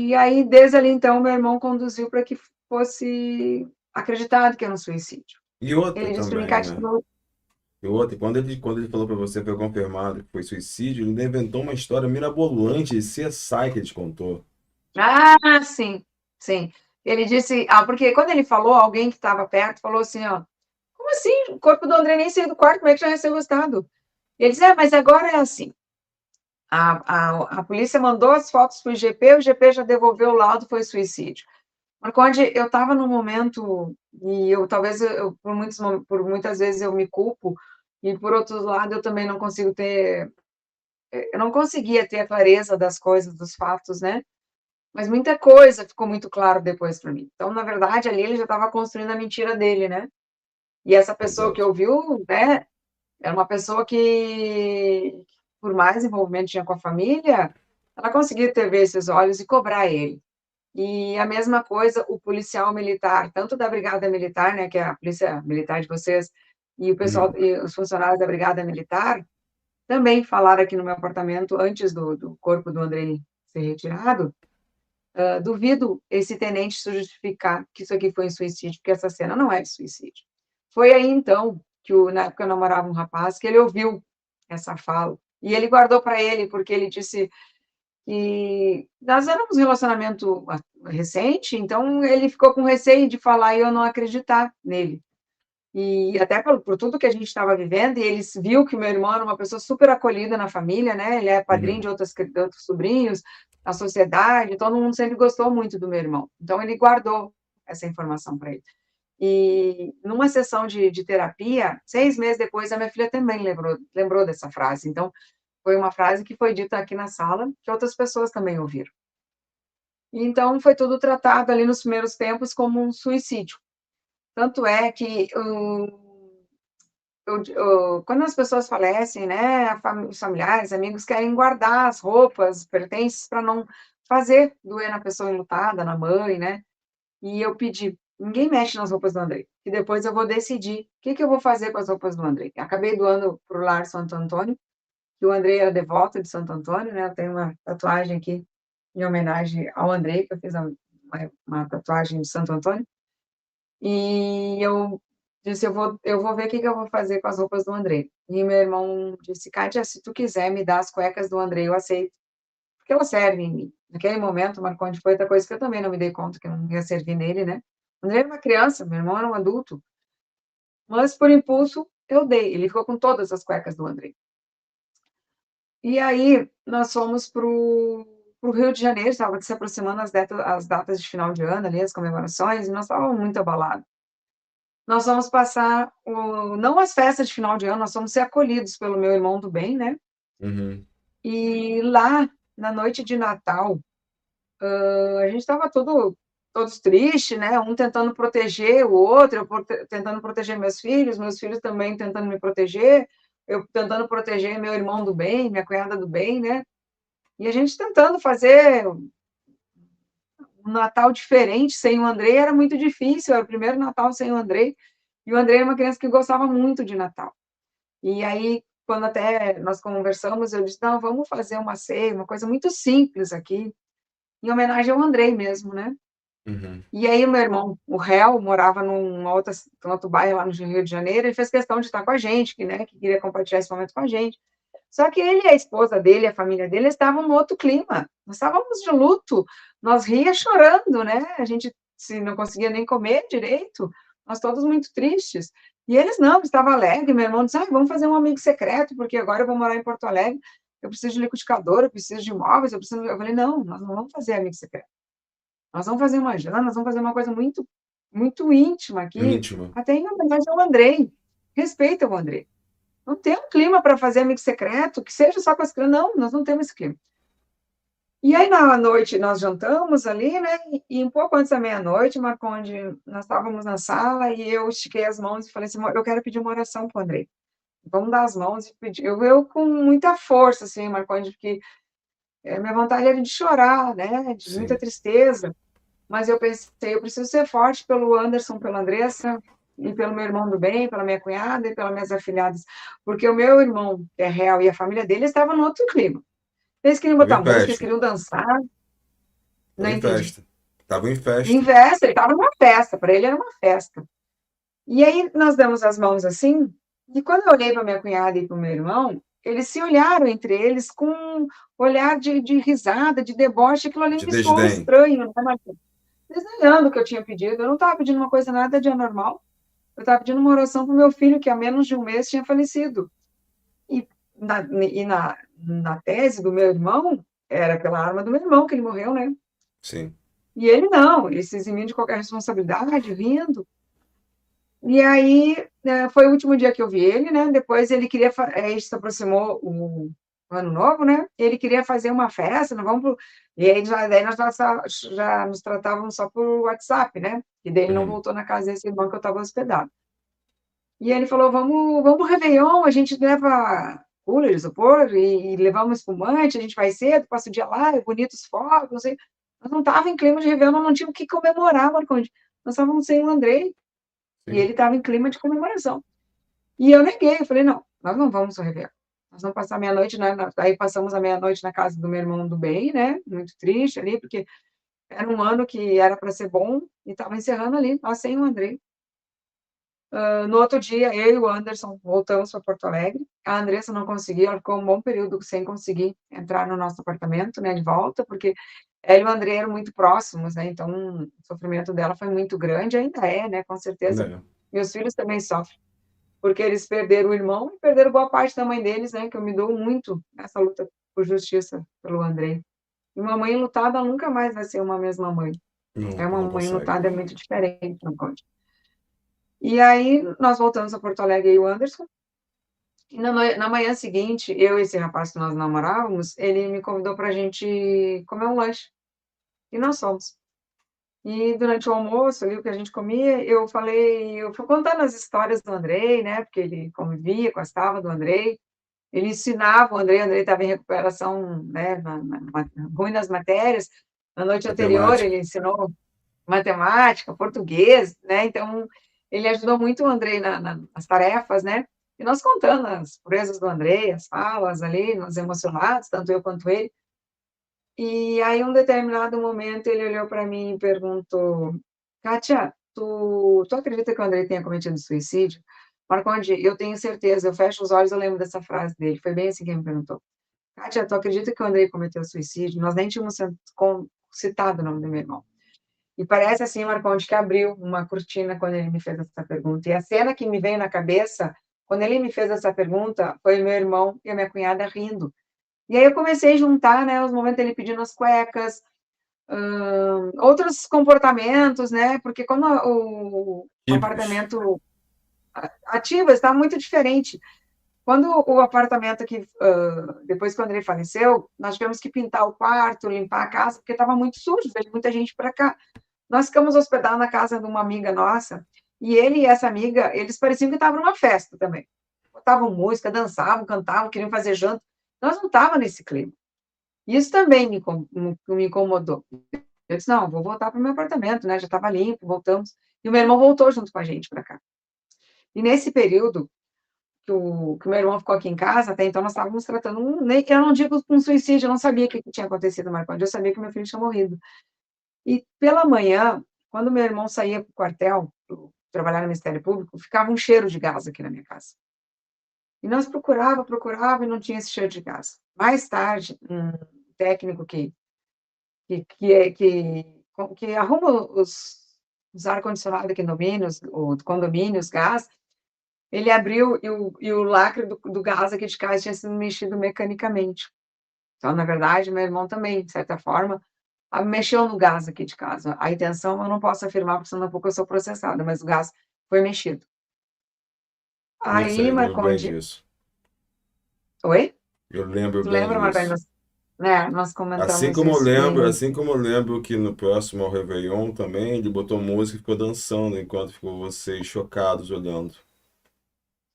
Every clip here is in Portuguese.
E aí, desde ali, então, meu irmão conduziu para que fosse acreditado que era um suicídio. E outra Ele disse para mim, também, Cátia, né? E outra, quando ele falou para você, foi confirmado que foi suicídio, ele ainda inventou uma história mirabolante, de CSI que ele te contou. ah, sim, sim. Ele disse, porque quando ele falou, alguém que estava perto falou assim, ó, como assim? O corpo do André nem saiu do quarto, como é que já recebeu o estado? E ele disse, mas agora é assim. A polícia mandou as fotos para o GP já devolveu o laudo, foi suicídio. Marconde, eu estava num momento, e eu talvez por muitas vezes eu me culpo, e por outro lado eu também não consigo ter, eu não conseguia ter a clareza das coisas, dos fatos, né? Mas muita coisa ficou muito claro depois para mim. Então, na verdade, ali ele já estava construindo a mentira dele, né? E essa pessoa que Exato. ouviu, né, era uma pessoa que, por mais envolvimento tinha com a família, ela conseguia ter ver esses olhos e cobrar ele. E a mesma coisa o policial militar, tanto da Brigada Militar, né, que é a polícia militar de vocês, e o pessoal, Uhum. e os funcionários da Brigada Militar, também falaram aqui no meu apartamento, antes do corpo do Andrei ser retirado, duvido esse tenente justificar que isso aqui foi um suicídio, porque essa cena não é de suicídio. Foi aí, então, que na época eu namorava um rapaz, que ele ouviu essa fala, e ele guardou para ele, porque ele disse que nós éramos um relacionamento recente, então ele ficou com receio de falar e eu não acreditar nele. E até por tudo que a gente estava vivendo, e ele viu que meu irmão era uma pessoa super acolhida na família, né? Ele é padrinho Uhum. de outros sobrinhos, na sociedade, todo mundo sempre gostou muito do meu irmão. Então ele guardou essa informação para ele. E numa sessão de terapia, 6 meses depois, a minha filha também lembrou dessa frase. Então, foi uma frase que foi dita aqui na sala, que outras pessoas também ouviram. Então, foi tudo tratado ali nos primeiros tempos como um suicídio. Tanto é que quando as pessoas falecem, né, os familiares, amigos querem guardar as roupas, pertences, para não fazer doer na pessoa enlutada, na mãe, né? E eu pedi, ninguém mexe nas roupas do Andrei, que depois eu vou decidir o que que eu vou fazer com as roupas do Andrei. Acabei doando para o Lar Santo Antônio, que o Andrei era devoto de Santo Antônio, né? Eu tenho uma tatuagem aqui em homenagem ao Andrei, que eu fiz uma tatuagem de Santo Antônio. E eu disse, eu vou ver o que que eu vou fazer com as roupas do Andrei. E meu irmão disse, Kátia, se tu quiser me dar as cuecas do Andrei, eu aceito, porque elas servem em mim. Naquele momento, Marconde, foi outra coisa que eu também não me dei conta que não ia servir nele, né? O Andrei era uma criança, meu irmão era um adulto. Mas, por impulso, eu dei. Ele ficou com todas as cuecas do Andrei. E aí, nós fomos para o Rio de Janeiro, estava se aproximando as datas de final de ano, ali, as comemorações, e nós estávamos muito abalados. Nós vamos passar, não as festas de final de ano, nós vamos ser acolhidos pelo meu irmão do bem, né? Uhum. E lá, na noite de Natal, a gente estava todos tristes, né? Um tentando proteger o outro, eu tentando proteger meus filhos também tentando me proteger, eu tentando proteger meu irmão do bem, minha cunhada do bem, né? E a gente tentando fazer um Natal diferente sem o Andrei era muito difícil, era o primeiro Natal sem o Andrei, e o Andrei era uma criança que gostava muito de Natal. E aí, quando até nós conversamos, eu disse, não, vamos fazer uma ceia, uma coisa muito simples aqui, em homenagem ao Andrei mesmo, né? Uhum. E aí o meu irmão, o réu, morava num outro bairro lá no Rio de Janeiro, ele fez questão de estar com a gente, que, né, que queria compartilhar esse momento com a gente. Só que ele e a esposa dele, a família dele, estavam no outro clima. Nós estávamos de luto, nós ria chorando, né? A gente se não conseguia nem comer direito, nós todos muito tristes. E eles não, estavam alegres. Meu irmão disse: vamos fazer um amigo secreto, porque agora eu vou morar em Porto Alegre. Eu preciso de liquidificador, eu preciso de imóveis, eu preciso. Eu falei: não, nós não vamos fazer amigo secreto. Nós vamos fazer uma janta, nós vamos fazer uma coisa muito, muito íntima aqui, Íntimo. até em homenagem ao Andrei. Respeita o Andrei. Não tem um clima para fazer amigo secreto, que seja só com as crianças. Não, nós não temos esse clima. E aí, na noite, nós jantamos ali, né? E um pouco antes da meia-noite, Marconde, nós estávamos na sala e eu estiquei as mãos e falei assim: eu quero pedir uma oração para o Andrei. Vamos dar as mãos e pedir. Eu com muita força, assim, Marconde, porque minha vontade era de chorar, né? De muita Sim. tristeza. Mas eu pensei: eu preciso ser forte pelo Anderson, pela Andressa, e pelo meu irmão do bem, pela minha cunhada e pelas minhas afilhadas. Porque o meu irmão, que é real, e a família dele estavam no outro clima. Eles queriam Tava botar em música, eles festa. queriam dançar. Não Tava em entendi. festa. Tava em Em festa. festa, ele estava numa festa, para ele era uma festa. E aí nós damos as mãos assim, e quando eu olhei para minha cunhada e para o meu irmão, eles se olharam entre eles com um olhar de risada, de deboche, aquilo ali De me soou desdém. estranho, né, Marcos? Desdenhando o que eu tinha pedido. Eu não estava pedindo uma coisa nada de anormal. Eu estava pedindo uma oração para o meu filho, que há menos de um mês tinha falecido. E na tese do meu irmão, era pela arma do meu irmão que ele morreu, né? Sim. E ele não, ele se eximiu de qualquer responsabilidade, rindo. E aí, foi o último dia que eu vi ele, né? Depois ele queria, se aproximou o ano novo, né? Ele queria fazer uma festa, não vamos pro... E aí, daí nós já nos tratávamos só por WhatsApp, né? E daí ele não Uhum. voltou na casa desse irmão que eu estava hospedado. E ele falou, vamos pro Réveillon, a gente leva cooler, isopor, e levamos espumante, a gente vai cedo, passa o dia lá, é bonito os fogos, não sei. Nós não estava em clima de Réveillon, nós não tínhamos o que comemorar, Marconde. Nós estávamos sem o Andrei, e Sim. ele estava em clima de comemoração. E eu neguei, eu falei, não, nós não vamos ao Réveillon. Nós vamos passar meia-noite, né? Aí passamos a meia-noite na casa do meu irmão do bem, né? Muito triste ali, porque era um ano que era para ser bom, e estava encerrando ali, nós sem o Andrei. No outro dia, eu e o Anderson voltamos para Porto Alegre. A Andressa não conseguiu, ela ficou um bom período sem conseguir entrar no nosso apartamento, né, de volta, porque ela e o André eram muito próximos, né, então o sofrimento dela foi muito grande, ainda é, né, com certeza. Né? Meus filhos também sofrem, porque eles perderam o irmão e perderam boa parte da mãe deles, né, que eu me dou muito nessa luta por justiça pelo André. E uma mãe lutada nunca mais vai ser uma mesma mãe. Não, É uma não mãe consegue. lutada, é muito diferente, não pode. E aí, nós voltamos a Porto Alegre e o Anderson. E na manhã seguinte, eu e esse rapaz que nós namorávamos, ele me convidou para a gente comer um lanche. E nós fomos. E durante o almoço, ali, o que a gente comia, eu fui contando as histórias do Andrei, né? Porque ele convivia, gostava do Andrei. Ele ensinava o Andrei estava em recuperação, né? Ruim nas matérias. Na noite anterior, Matemática. ele ensinou matemática, português, né? Então, ele ajudou muito o Andrei nas tarefas, né? E nós contando as proezas do Andrei, as falas ali, nós emocionados, tanto eu quanto ele. E aí, um determinado momento, ele olhou para mim e perguntou: Kátia, tu acredita que o Andrei tenha cometido suicídio? Marconde, eu tenho certeza, eu fecho os olhos, eu lembro dessa frase dele. Foi bem assim que ele me perguntou. Kátia, tu acredita que o Andrei cometeu suicídio? Nós nem tínhamos citado o nome do meu irmão. E parece assim, Marconde, que abriu uma cortina quando ele me fez essa pergunta. E a cena que me veio na cabeça, quando ele me fez essa pergunta, foi meu irmão e a minha cunhada rindo. E aí eu comecei a juntar, né, os momentos dele pedindo as cuecas, outros comportamentos, né, porque quando o Típicos. apartamento ativo está muito diferente. Quando o apartamento aqui, depois quando ele faleceu, nós tivemos que pintar o quarto, limpar a casa, porque estava muito sujo, veio muita gente para cá. Nós ficamos hospedados na casa de uma amiga nossa, e ele e essa amiga, eles pareciam que estavam numa festa também. Botavam música, dançavam, cantavam, queriam fazer janta. Nós não estávamos nesse clima. Isso também me incomodou. Eu disse, não, vou voltar para o meu apartamento, né? Já estava limpo, voltamos. E o meu irmão voltou junto com a gente para cá. E nesse período que o meu irmão ficou aqui em casa, até então nós estávamos tratando, eu não digo com suicídio, eu não sabia o que tinha acontecido, Marconde, eu sabia que meu filho tinha morrido. E pela manhã, quando meu irmão saía para o quartel, trabalhar no Ministério Público, ficava um cheiro de gás aqui na minha casa. E nós procurava e não tinha esse cheiro de gás. Mais tarde, um técnico que arruma os ar-condicionado aqui no condomínios, o condomínio, os gás, ele abriu e o lacre do gás aqui de casa tinha sido mexido mecanicamente. Então, na verdade, meu irmão também, de certa forma, mexeu no gás aqui de casa. A intenção eu não posso afirmar, porque senão daqui a pouco eu sou processada, mas o gás foi mexido. Eu Aí, sei, lembro bem Marconde... disso. Oi? Eu lembro Tu bem lembra, Marconde? disso. Nós comentamos isso. Assim como eu lembro que no próximo ao Réveillon também, ele botou música e ficou dançando enquanto ficou vocês chocados olhando.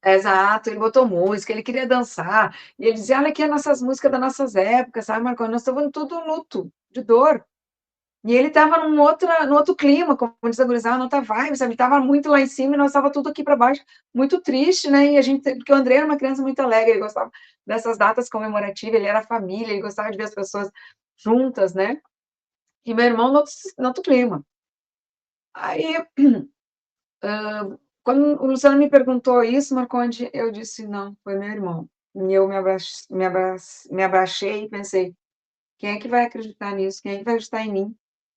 Exato, ele botou música, ele queria dançar, e ele dizia, olha aqui as nossas músicas das nossas épocas, sabe, Marconde? Nós estávamos tudo luto, de dor. E ele estava num outro clima, como diz a gurizada, outra vibe, sabe? Ele estava muito lá em cima e nós estávamos tudo aqui para baixo, muito triste, né? E a gente, porque o André era uma criança muito alegre, ele gostava dessas datas comemorativas, ele era família, ele gostava de ver as pessoas juntas, né? e meu irmão no outro clima. Aí, quando o Luciano me perguntou isso, Marconde, eu disse: "Não, foi meu irmão". E eu me abaixei e pensei: "Quem é que vai acreditar nisso? Quem é que vai acreditar em mim?",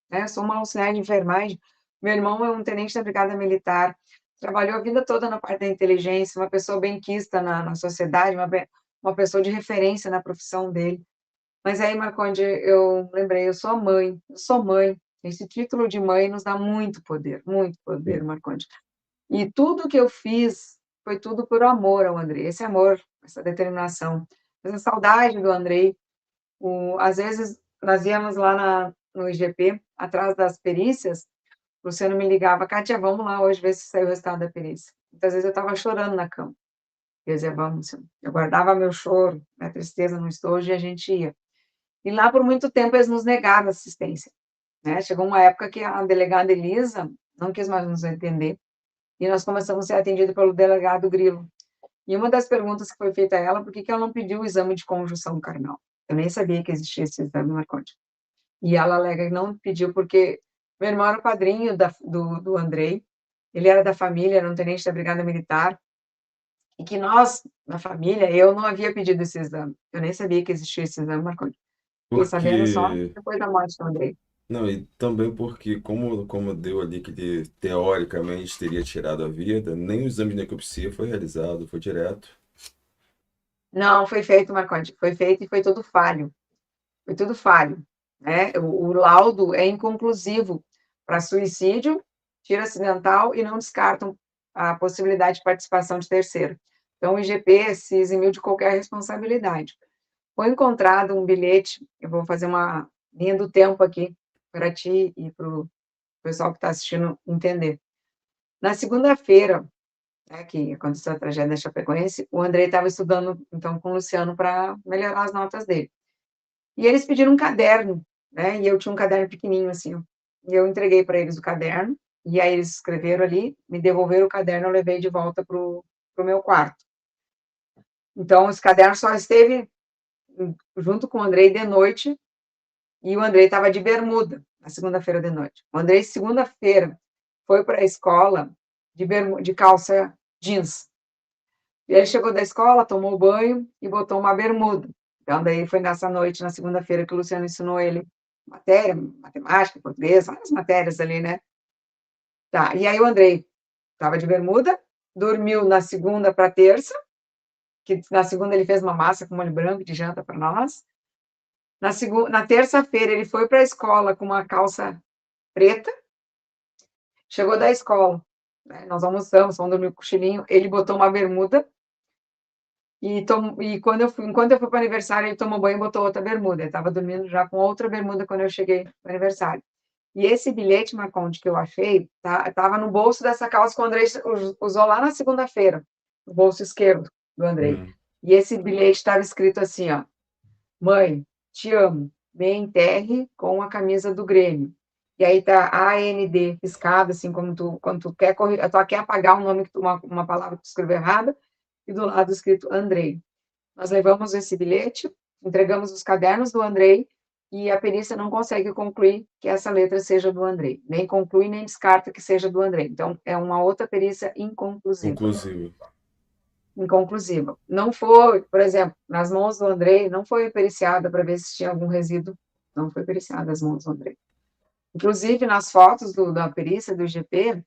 né, eu sou uma auxiliar de enfermagem, meu irmão é um tenente da brigada militar, trabalhou a vida toda na parte da inteligência, uma pessoa benquista na sociedade, uma pessoa de referência na profissão dele. Mas aí, Marconde, eu lembrei, eu sou mãe, esse título de mãe nos dá muito poder, Marconde. E tudo que eu fiz foi tudo por amor ao Andrei, esse amor, essa determinação, essa saudade do Andrei. Às vezes, nós íamos lá no IGP, atrás das perícias, o Luciano me ligava: "Kátia, vamos lá hoje ver se saiu o resultado da perícia". Muitas vezes eu estava chorando na cama. Eu dizia: "Vamos, Luciano". Eu guardava meu choro, minha tristeza no estojo e a gente ia. E lá por muito tempo eles nos negaram assistência, né. Chegou uma época que a delegada Elisa não quis mais nos atender, e nós começamos a ser atendido pelo delegado Grilo. E uma das perguntas que foi feita a ela, por que que ela não pediu o exame de conjunção carnal? Eu nem sabia que existia esse exame, Marconde. E ela alega que não pediu porque meu irmão era o padrinho do Andrei, ele era da família, era um tenente da brigada militar, e que nós, na família, eu não havia pedido esse exame. Eu nem sabia que existia esse exame, Marconde. Fiquei sabendo só Porque depois da morte do Andrei. não, e também porque, como deu ali que ele teoricamente teria tirado a vida, nem o exame de necropsia foi realizado, foi direto. Não, foi feito, Marconde, foi feito e foi tudo falho, né? O laudo é inconclusivo para suicídio, tiro acidental e não descartam a possibilidade de participação de terceiro. Então, o IGP se eximiu de qualquer responsabilidade. Foi encontrado um bilhete, eu vou fazer uma linha do tempo aqui para ti e para o pessoal que está assistindo entender. Na segunda-feira, né, que aconteceu a tragédia da Chapecoense, o Andrei estava estudando, então, com o Luciano para melhorar as notas dele. E eles pediram um caderno, né, e eu tinha um caderno pequenininho, assim, ó, e eu entreguei para eles o caderno, e aí eles escreveram ali, me devolveram o caderno, eu levei de volta para o meu quarto. Então, esse caderno só esteve junto com o Andrei de noite, e o Andrei estava de bermuda, na segunda-feira de noite. O Andrei, segunda-feira, foi para a escola de calça jeans. E ele chegou da escola, tomou banho e botou uma bermuda. Então, daí foi nessa noite, na segunda-feira, que o Luciano ensinou ele matéria, matemática, português, várias matérias ali, né? Tá, e aí o Andrei estava de bermuda, dormiu na segunda para terça, que na segunda ele fez uma massa com molho branco de janta para nós. Na terça-feira ele foi para a escola com uma calça preta, chegou da escola, né, nós almoçamos, vamos dormir com o cochilinho, ele botou uma bermuda e enquanto eu fui para o aniversário, ele tomou banho e botou outra bermuda. Ele estava dormindo já com outra bermuda quando eu cheguei no aniversário. E esse bilhete, Marconde, que eu achei, estava no bolso dessa calça que o Andrei usou lá na segunda-feira, no bolso esquerdo do Andrei. Hum. E esse bilhete estava escrito assim, ó: "Mãe, te amo. Me enterre com a camisa do Grêmio". E aí tá AND piscado, assim, como quando tu quer apagar um nome, uma palavra que tu escreveu errada, e do lado escrito Andrei. Nós levamos esse bilhete, entregamos os cadernos do Andrei e a perícia não consegue concluir que essa letra seja do Andrei. Nem conclui, nem descarta que seja do Andrei. Então, é uma outra perícia inconclusiva. Inclusive. Inconclusiva. Não foi, por exemplo, nas mãos do Andrei, não foi periciada para ver se tinha algum resíduo. Não foi periciada as mãos do Andrei. Inclusive, nas fotos da perícia do IGP,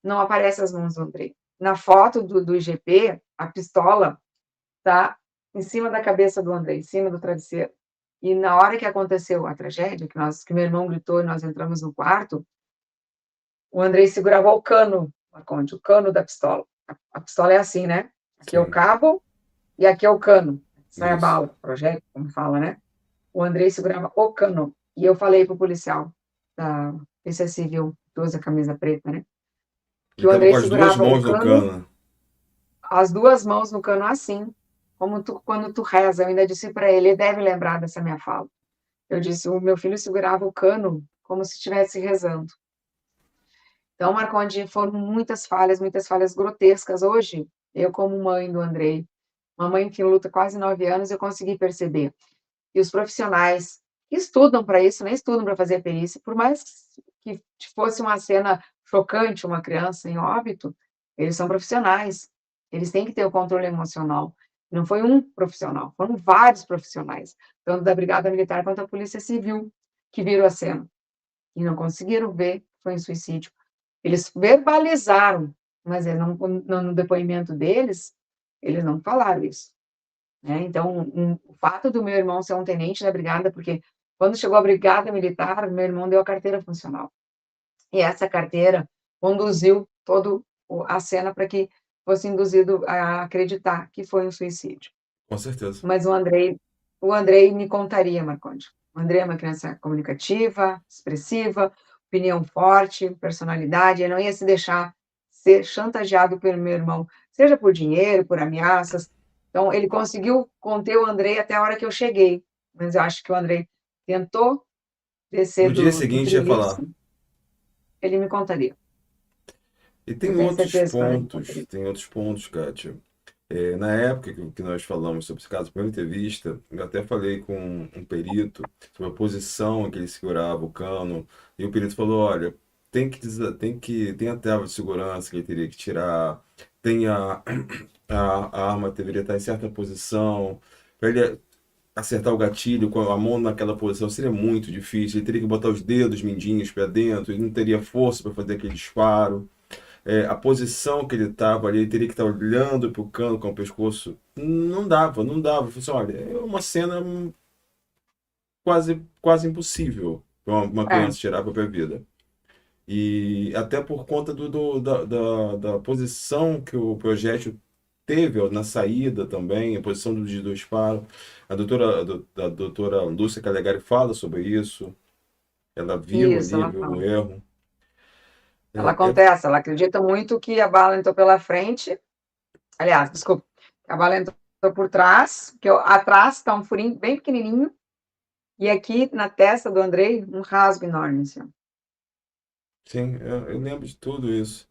não aparecem as mãos do Andrei. Na foto do IGP, a pistola tá em cima da cabeça do Andrei, em cima do travesseiro. E na hora que aconteceu a tragédia, que meu irmão gritou e nós entramos no quarto, o Andrei segurava o cano, Marconde, o cano da pistola. A pistola é assim, né? Aqui é o Sim, cabo e aqui é o cano. Sai a isso. bala, projétil, como fala, né? O Andrei segurava o cano. E eu falei pro policial da Polícia Civil, que usa camisa preta, né? Que Ele o tava Andrei com as duas segurava o mãos no cano, cano. as duas mãos no cano assim, como quando tu reza. Eu ainda disse para ele deve lembrar dessa minha fala. Eu disse, o meu filho segurava o cano como se estivesse rezando. Então, Marconde, foram muitas falhas grotescas. Hoje, eu como mãe do Andrei, uma mãe que luta quase 9 anos, eu consegui perceber. E os profissionais estudam para isso, nem estudam para fazer perícia, por mais que fosse uma cena chocante, uma criança em óbito, eles são profissionais, eles têm que ter o controle emocional. Não foi um profissional, foram vários profissionais, tanto da Brigada Militar quanto da Polícia Civil, que viram a cena e não conseguiram ver que foi um suicídio. Eles verbalizaram, mas no depoimento deles, eles não falaram isso. Né? Então, o fato do meu irmão ser um tenente da brigada, porque quando chegou a brigada militar, meu irmão deu a carteira funcional. E essa carteira conduziu toda a cena para que fosse induzido a acreditar que foi um suicídio. Com certeza. Mas o Andrei me contaria, Marconde. O Andrei é uma criança comunicativa, expressiva, opinião forte, personalidade, ele não ia se deixar ser chantageado pelo meu irmão, seja por dinheiro, por ameaças. Então, ele conseguiu conter o Andrei até a hora que eu cheguei, mas eu acho que o Andrei tentou descer No dia do seguinte ia falar. treliço, ele me contaria. E Eu tenho certeza que o Andrei me contaria. tem outros pontos, Kátia. Na época que nós falamos sobre esse caso, primeira entrevista, eu até falei com um perito sobre a posição em que ele segurava o cano, e o perito falou, olha, tem a trava de segurança que ele teria que tirar, tem a arma deveria estar em certa posição, para ele acertar o gatilho com a mão naquela posição seria muito difícil, ele teria que botar os dedos mindinhos para dentro, ele não teria força para fazer aquele disparo. A posição que ele estava ali, ele teria que estar olhando para o cano com o pescoço. Não dava, não dava. Eu falei assim, olha, é uma cena quase impossível para uma É, criança tirar a própria vida. E até por conta da posição que o projétil teve ó, na saída também, a posição do disparo. A doutora Lúcia Calegari fala sobre isso. Ela viu isso, ali ela viu o fala. erro. Ela É, é, acontece, ela acredita muito que a bala entrou pela frente. Aliás, desculpa, a bala entrou por trás, que atrás está um furinho bem pequenininho, e aqui na testa do Andrei, um rasgo enorme, assim. sim, eu lembro de tudo isso.